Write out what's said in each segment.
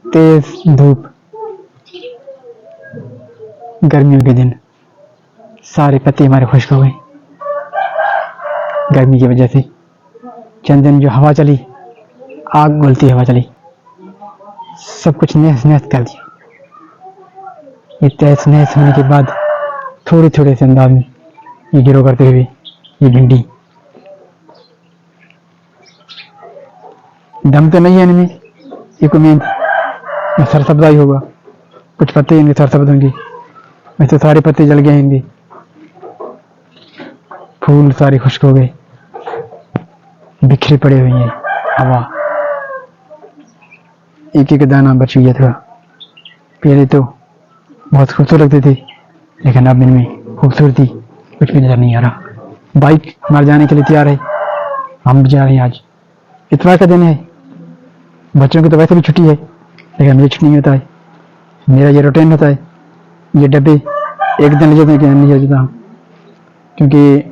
तेज धूप, गर्मियों के दिन, सारे पत्ते हमारे खुश्क हो गए गर्मी की वजह से। चंद दिन जो हवा चली, आग घुलती हवा चली, सब कुछ नहस नहस कर दिया। ये तहस नहस होने के बाद थोड़े थोड़े से अंदाज में ये गिरो करते हुए ये भिंडी, दम तो नहीं है इनमें, ये कोई मेन सरसब्जा ही होगा, कुछ पत्ते इनके सरसब्ज होंगे, वैसे सारे पत्ते जल गए इनके, फूल सारे खुश्क हो गए, बिखरे पड़े हुए हैं हवा, एक एक दाना बच गया था। पहले तो बहुत खूबसूरत लगते थे, लेकिन अब इनमें खूबसूरती कुछ भी नजर नहीं आ रहा। बाइक हमारे जाने के लिए तैयार है, हम भी जा रहे हैं। आज इतवार का दिन है, बच्चों की तो वैसे भी छुट्टी है, लेकिन मुझे छुट्टी नहीं होता है। मेरा ये रूटीन होता है, ये डब्बे एक दिन ले जाते हैं, नहीं ले जाता हूँ, क्योंकि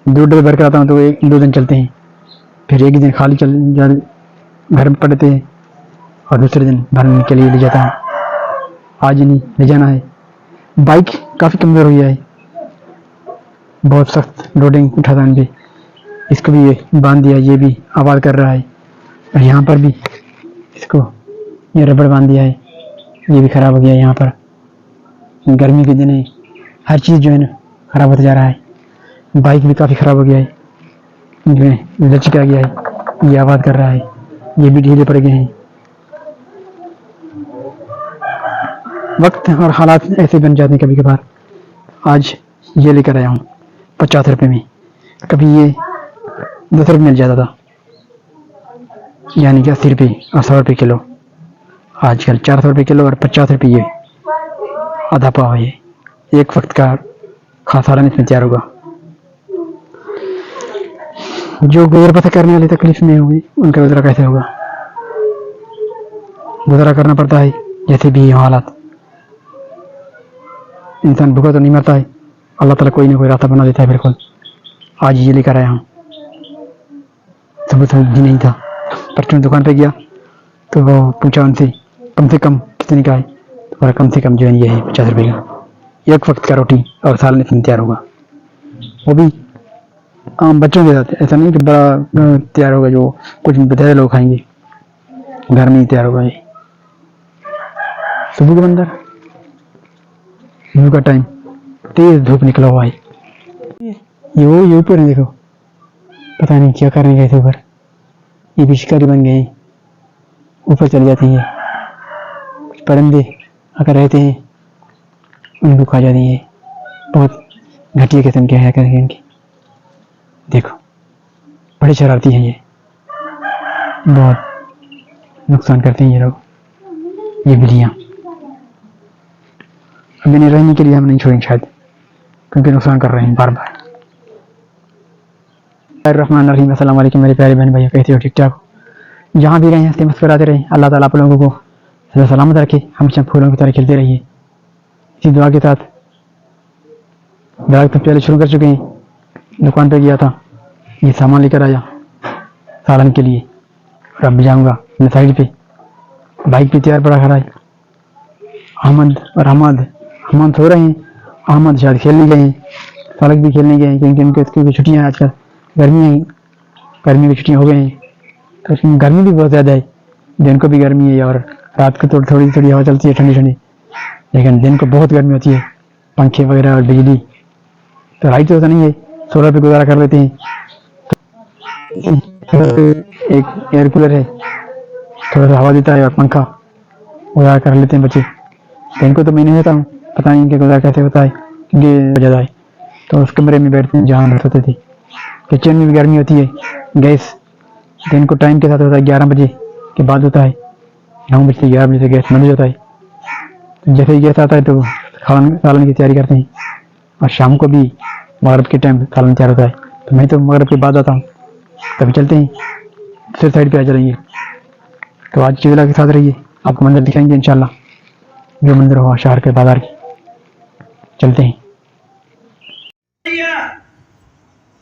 2 डब्बे भर कर आता हूँ तो 1-2 दिन चलते हैं, फिर एक ही दिन खाली घर में पड़ते हैं और दूसरे दिन भरने के लिए ले जाता हूँ। आज नहीं ले जाना है। बाइक काफ़ी कमज़ोर हुई है, बहुत सख्त लोडिंग उठा था इनपे, इसको भी ये बांध दिया, ये भी आवाज़ कर रहा है, और यहाँ पर भी इसको ये रबड़ बांध दिया है, ये भी ख़राब हो गया है। यहाँ पर गर्मी के दिन है, हर चीज़ जो है ना ख़राब होता जा रहा है। बाइक भी काफ़ी ख़राब हो गया है, लचका गया है, ये आवाज़ कर रहा है, ये भी ढीले पड़ गए हैं। वक्त और हालात ऐसे बन जाते हैं कभी कभार। आज ये लेकर आया हूँ 50 रुपये में, कभी ये 10 रुपये मिल जाता था, यानी कि 80 रुपये और 100 रुपये किलो। आजकल 400 रुपये किलो और 50 रुपये ये आधा पाव है। एक वक्त का खासा सालन इसमें तैयार होगा। जो गुजर बसर करने वाली तकलीफ में होगी उनका गुजरा कैसे होगा? गुजरा करना पड़ता है, जैसे भी हालात। इंसान भूखा तो नहीं मरता है, अल्लाह ताला कोई ना कोई रास्ता बना देता है। बिल्कुल आज ये लेकर आया हूँ, सुबह भी नहीं था, परचून दुकान पे गया तो वो पूछा उनसे कम से कम कितने का है, तो कम से कम जो है ये है 50 रुपये का। एक वक्त का रोटी और सालन इसमें तैयार होगा, वो भी आम बच्चों के साथ। ऐसा नहीं कि बड़ा तैयार होगा जो कुछ बतेरे लोग खाएंगे, घर में ही तैयार होगा। ये सुबह के अंदर धूप का टाइम, तेज धूप निकला हुआ है। ये ऊपर है, देखो पता नहीं क्या करने गए थे ऊपर, ये भी शिकारी बन गए हैं, ऊपर चले जाते हैं। कुछ परिंदे अगर रहते हैं उनको खा जाते हैं। बहुत घटिया किस्म के हरकत है इनकी, देखो बड़े शरारती हैं ये, बहुत नुकसान करते हैं ये लोग, ये बिल्लियाँ। अब इन्हें रहने के लिए हम नहीं छोड़ेंगे शायद, क्योंकि नुकसान कर रहे हैं बार बार। रहमान रहीम, अस्सलाम वालेकुम मेरे प्यारे बहन भाइयों, कैसे हो? ठीक ठाक हो? जहाँ भी रहें हंसते मुस्कुराते रहें, अल्लाह ताला आप लोगों को सदा सलामत रखे, हमेशा फूलों की तरह खिलते रहिए। इसी दुआ के साथ ब्लॉग तो पहले शुरू कर चुके हैं। दुकान पे गया था, ये सामान लेकर आया सालन के लिए, और अब जाऊँगा अपने साइड पे। बाइक भी तैयार पड़ा खड़ा है। अहमद और अहमद सो रहे हैं, अहमद शायद खेलने गए हैं, सालक भी खेलने गए हैं, क्योंकि उनकी छुट्टियाँ हैं आजकल, गर्मी की छुट्टियाँ हो गई हैं, तो उसमें गर्मी भी बहुत ज़्यादा है। दिन को भी गर्मी है और रात को थोड़ी थोड़ी हवा चलती है ठंडी ठंडी, लेकिन दिन को बहुत गर्मी होती है, पंखे वगैरह और बिजली। तो लाइट तो होता नहीं है, सोलर पे गुजारा कर लेते हैं। तो एक एयर कूलर है, थोड़ा सा हवा देता है, और पंखा गुजारा कर लेते हैं बच्चे। दिन को तो मैं नहीं होता हूँ, पता नहीं कि गुजारा कैसे होता है, क्योंकि ज़्यादा है। तो उस कमरे में बैठते हैं जहाँ हम सोते थे। किचन में भी गर्मी होती है। गैस दिन को टाइम के साथ होता है, 11 बजे के बाद होता है, 9 बजे से 11 बजे से गैस बंद हो जाता है। तो जैसे ही गैस आता है तो सालन की तैयारी करते हैं, और शाम को भी मगरब के टाइम सालन तैयार होता है। तो मैं तो मगरब के बाद आता हूँ, कभी चलते हैं दूसरी साइड पे आ जाएंगे। तो आज चिल्ला के साथ रहिए, आपको मंदिर दिखाएंगे इंशाल्लाह, जो मंदिर हुआ शहर के बाजार की। चलते हैं।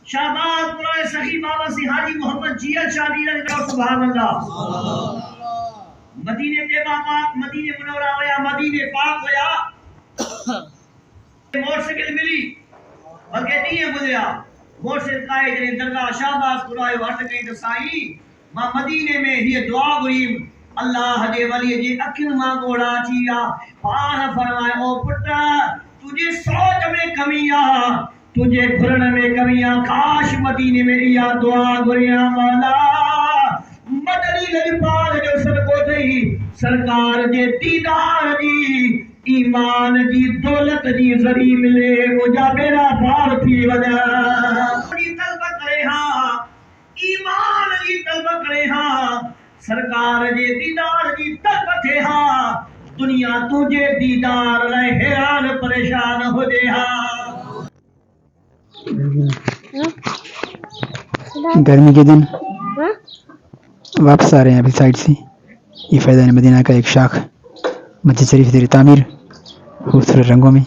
शाहबाज पुराने सखी बाबा से हाजी मोहम्मद जिया शादी सुभान अल्लाह मदीने तेबा पाक मदीने मुनव्वरा होया मदीने पाक होया मोटरसाइकिल मिली बल्कि टीए गुजरिया मोटरसाइकिल काए जने दरगाह शाहबाज पुराए वर्त कई तो साईं मां मदीने में ये दुआ हुई अल्लाह दे वली जी अखिन मां गोड़ा चिया पार फरमाए ओ पुत्र तुझे सोच में कमी आ तुझे घुरण में कमी आ काश मदीने में या दुआ गुरिया मौला मदनी लजपाल जो सदको थई सरकार जे दीदार जी ईमान जी दौलत जी जरी मिले मुझा बेड़ा पार थी वजा जी तलब करे हां ईमान जी तलब करे हां सरकार जे दीदार जी तलब थे हां दुनिया तुझे दीदार लाए हैरान परेशान हो जे हां गर्मी के दिन वापस आ रहे हैं अभी साइड से। ये फैज़ान मदीना का एक शाख मस्जिद शरीफ ज़ेर तामीर खूबसूरत रंगों में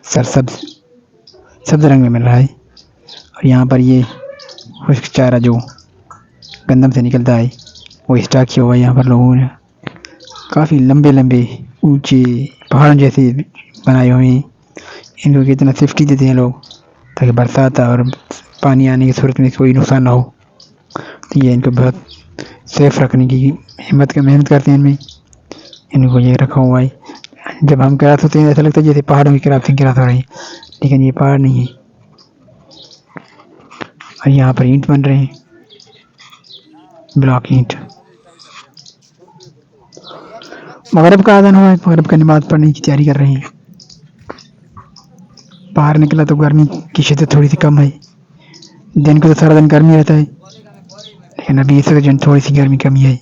सब्ज रंग में मिल रहा है। और यहाँ पर ये खुश्क चारा जो गंदम से निकलता है वो स्टॉक किया हुआ है। यहाँ पर लोगों ने काफ़ी लंबे लंबे ऊंचे पहाड़ जैसे बनाए हुए हैं। इनको कितना सेफ्टी देते हैं लोग ताकि बरसात और पानी आने की सूरत में कोई नुकसान ना हो। तो ये इनको बहुत सेफ रखने की मेहनत करते हैं इनमें। इनको ये रखा हुआ है। जब हम क्रॉस होते हैं ऐसा लगता है जैसे पहाड़ों की क्रॉसिंग हो रही है, लेकिन ये पहाड़ नहीं है। और यहाँ पर ईंट बन रहे हैं, ब्लॉक ईंट। मगरिब का आज़ान हुआ है, मगरिब का नमाज पढ़ने की तैयारी कर रहे हैं। बाहर निकला तो गर्मी की शिद्दत थोड़ी सी कम है। दिन को तो सारा दिन गर्मी रहता है, लेकिन अभी इस वजह थोड़ी सी गर्मी कमी है।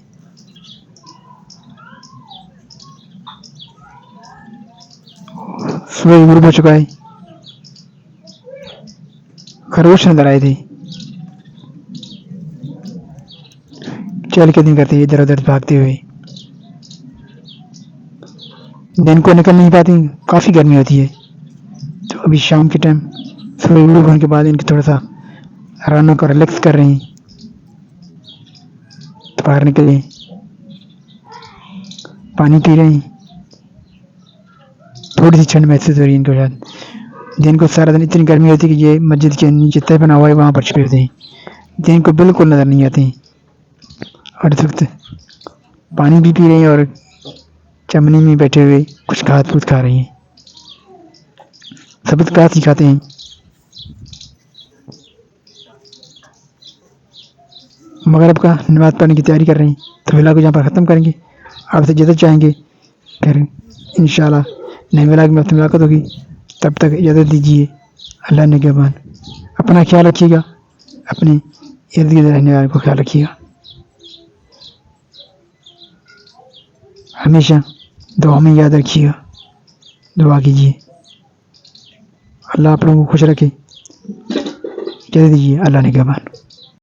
सूरज गुरूब हो चुका है। खरगोश नजर आए थे, चल के दिन करते इधर उधर भागते हुए। दिन को निकल नहीं पाती, काफ़ी गर्मी होती है। तो अभी शाम के टाइम सूरज गुरूब होने के बाद इनके थोड़ा सा आराम कर रिलैक्स कर रहे हैं। तो बाहर निकले, पानी पी रहे हैं। थोड़ी सी ठंड महसूस हो रही है इनको शायद। दिन को सारा दिन इतनी गर्मी होती है कि ये मस्जिद के नीचे तय बना हुआ है वहाँ पर छिपे होते हैं। दिन को बिल्कुल नज़र नहीं आते हैं। और इस वक्त पानी भी पी रहे हैं और चमनी में बैठे हुए कुछ घास फूस खा रही हैं। सबूत घास ही खाते हैं। मगरिब का नमाज पढ़ने की तैयारी कर रहे हैं। तो व्लॉग को यहाँ पर ख़त्म करेंगे। आपसे इजाज़त चाहेंगे, फिर इंशाल्लाह नए व्लॉग में आपसे मुलाकात होगी। तब तक इजाज़त दीजिए। अल्लाह ने निगहबान। अपना ख्याल रखिएगा, अपने इर्द गिर्द रहने वाले को ख्याल रखिएगा। हमेशा दुआ में याद रखिएगा, दुआ कीजिए। अल्लाह आप लोगों को खुश रखे। इजाज़त दीजिए। अल्लाह ने निगहबान।